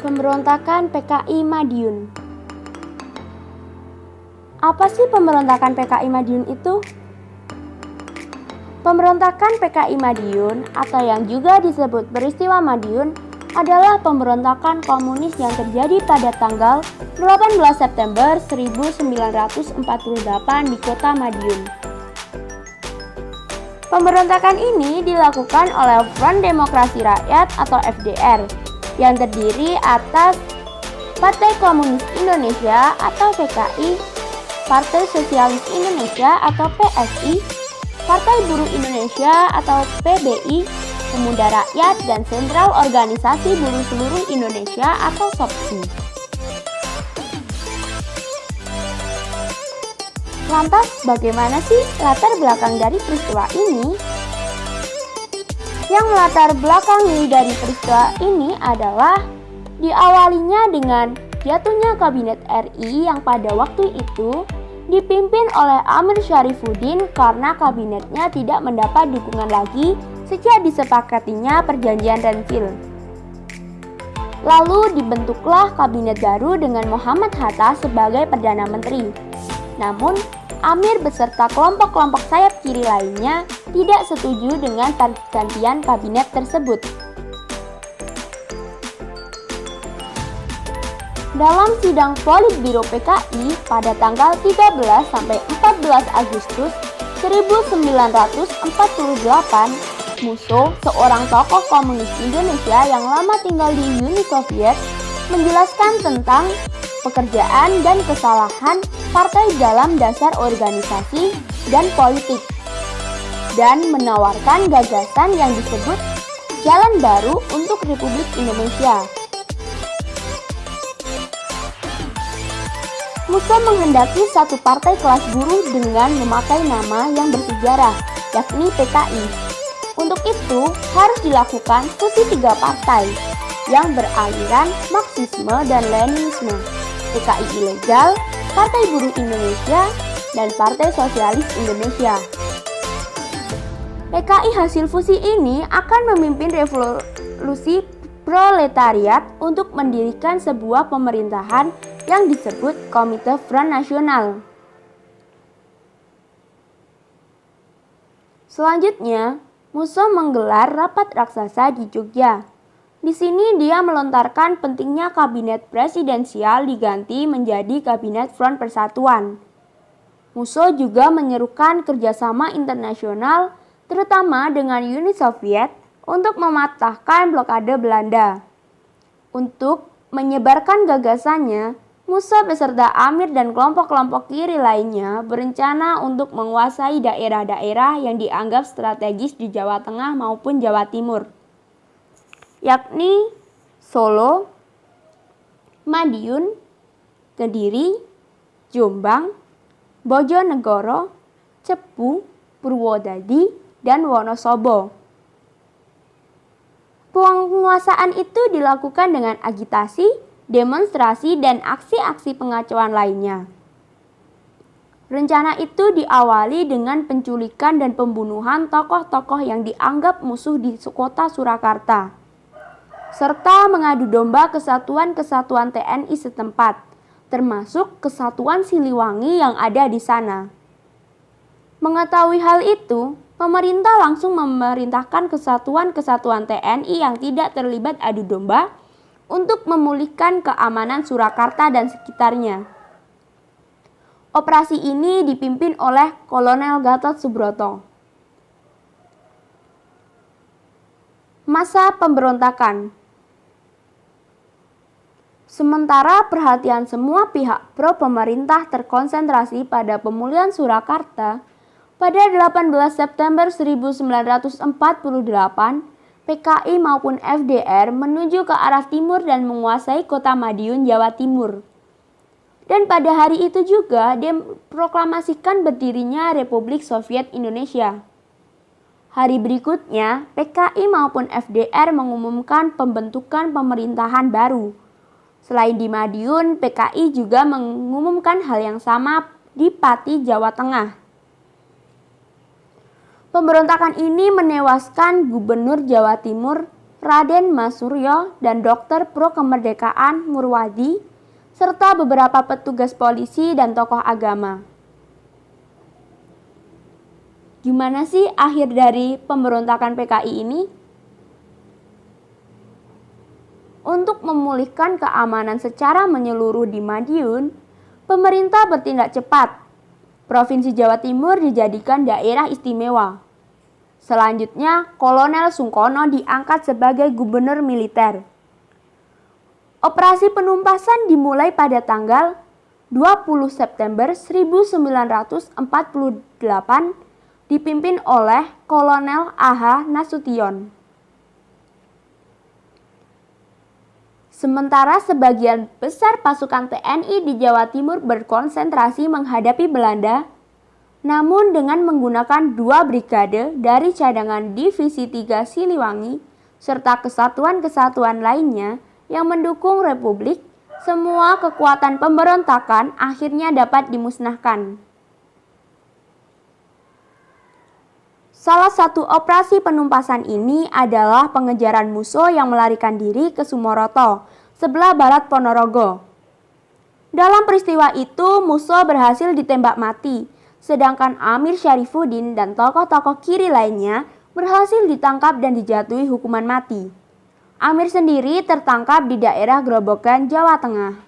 Pemberontakan PKI Madiun. Apa sih pemberontakan PKI Madiun itu? Pemberontakan PKI Madiun atau yang juga disebut peristiwa Madiun adalah pemberontakan komunis yang terjadi pada tanggal 18 September 1948 di kota Madiun. Pemberontakan ini dilakukan oleh Front Demokrasi Rakyat atau FDR yang terdiri atas Partai Komunis Indonesia atau PKI, Partai Sosialis Indonesia atau PSI, Partai Buruh Indonesia atau PBI, Pemuda Rakyat, dan Sentral Organisasi Buruh Seluruh Indonesia atau SOPSI. Lantas, bagaimana sih latar belakang dari peristiwa ini? Yang melatar belakangi dari peristiwa ini adalah diawalinya dengan jatuhnya Kabinet RI yang pada waktu itu dipimpin oleh Amir Syarifuddin karena kabinetnya tidak mendapat dukungan lagi sejak disepakatinya perjanjian Renville. Lalu dibentuklah kabinet baru dengan Muhammad Hatta sebagai Perdana Menteri. Namun, Amir beserta kelompok-kelompok sayap kiri lainnya tidak setuju dengan pergantian kabinet tersebut. Dalam sidang Politbiro PKI pada tanggal 13 sampai 14 Agustus 1948, Musso, seorang tokoh komunis Indonesia yang lama tinggal di Uni Soviet, menjelaskan tentang pekerjaan dan kesalahan partai dalam dasar organisasi dan politik, dan menawarkan gagasan yang disebut Jalan Baru untuk Republik Indonesia. Musso menghendaki satu partai kelas buruh dengan memakai nama yang bersejarah, yakni PKI. Untuk itu, harus dilakukan fusi tiga partai yang beraliran Marxisme dan Leninisme, PKI ilegal, Partai Buruh Indonesia, dan Partai Sosialis Indonesia. PKI hasil fusi ini akan memimpin revolusi proletariat untuk mendirikan sebuah pemerintahan yang disebut Komite Front Nasional. Selanjutnya, Musso menggelar rapat raksasa di Jogja. Di sini dia melontarkan pentingnya kabinet presidensial diganti menjadi kabinet Front Persatuan. Musso juga menyerukan kerjasama internasional, terutama dengan Uni Soviet, untuk mematahkan blokade Belanda. Untuk menyebarkan gagasannya, Musso beserta Amir dan kelompok-kelompok kiri lainnya berencana untuk menguasai daerah-daerah yang dianggap strategis di Jawa Tengah maupun Jawa Timur, yakni Solo, Madiun, Kediri, Jombang, Bojonegoro, Cepu, Purwodadi, dan Wonosobo. Penguasaan itu dilakukan dengan agitasi, demonstrasi, dan aksi-aksi pengacauan lainnya. Rencana itu diawali dengan penculikan dan pembunuhan tokoh-tokoh yang dianggap musuh di kota Surakarta, serta mengadu domba kesatuan-kesatuan TNI setempat, termasuk Kesatuan Siliwangi yang ada di sana. Mengetahui hal itu, pemerintah langsung memerintahkan kesatuan-kesatuan TNI yang tidak terlibat adu domba untuk memulihkan keamanan Surakarta dan sekitarnya. Operasi ini dipimpin oleh Kolonel Gatot Subroto. Masa pemberontakan. Sementara perhatian semua pihak pro pemerintah terkonsentrasi pada pemulihan Surakarta, pada 18 September 1948, PKI maupun FDR menuju ke arah timur dan menguasai kota Madiun, Jawa Timur. Dan pada hari itu juga diproklamasikan berdirinya Republik Soviet Indonesia. Hari berikutnya, PKI maupun FDR mengumumkan pembentukan pemerintahan baru. Selain di Madiun, PKI juga mengumumkan hal yang sama di Pati, Jawa Tengah. Pemberontakan ini menewaskan Gubernur Jawa Timur Raden Mas Suryo, dan Dokter Pro Kemerdekaan Murwadi, serta beberapa petugas polisi dan tokoh agama. Gimana sih akhir dari pemberontakan PKI ini? Untuk memulihkan keamanan secara menyeluruh di Madiun, pemerintah bertindak cepat. Provinsi Jawa Timur dijadikan daerah istimewa. Selanjutnya, Kolonel Sungkono diangkat sebagai gubernur militer. Operasi penumpasan dimulai pada tanggal 20 September 1948 dipimpin oleh Kolonel A.H. Nasution. Sementara sebagian besar pasukan TNI di Jawa Timur berkonsentrasi menghadapi Belanda, namun dengan menggunakan 2 brigade dari cadangan Divisi 3 Siliwangi serta kesatuan-kesatuan lainnya yang mendukung Republik, semua kekuatan pemberontakan akhirnya dapat dimusnahkan. Salah satu operasi penumpasan ini adalah pengejaran musuh yang melarikan diri ke Sumoroto, sebelah barat Ponorogo. Dalam peristiwa itu, musuh berhasil ditembak mati, sedangkan Amir Syarifuddin dan tokoh-tokoh kiri lainnya berhasil ditangkap dan dijatuhi hukuman mati. Amir sendiri tertangkap di daerah Grobogan, Jawa Tengah.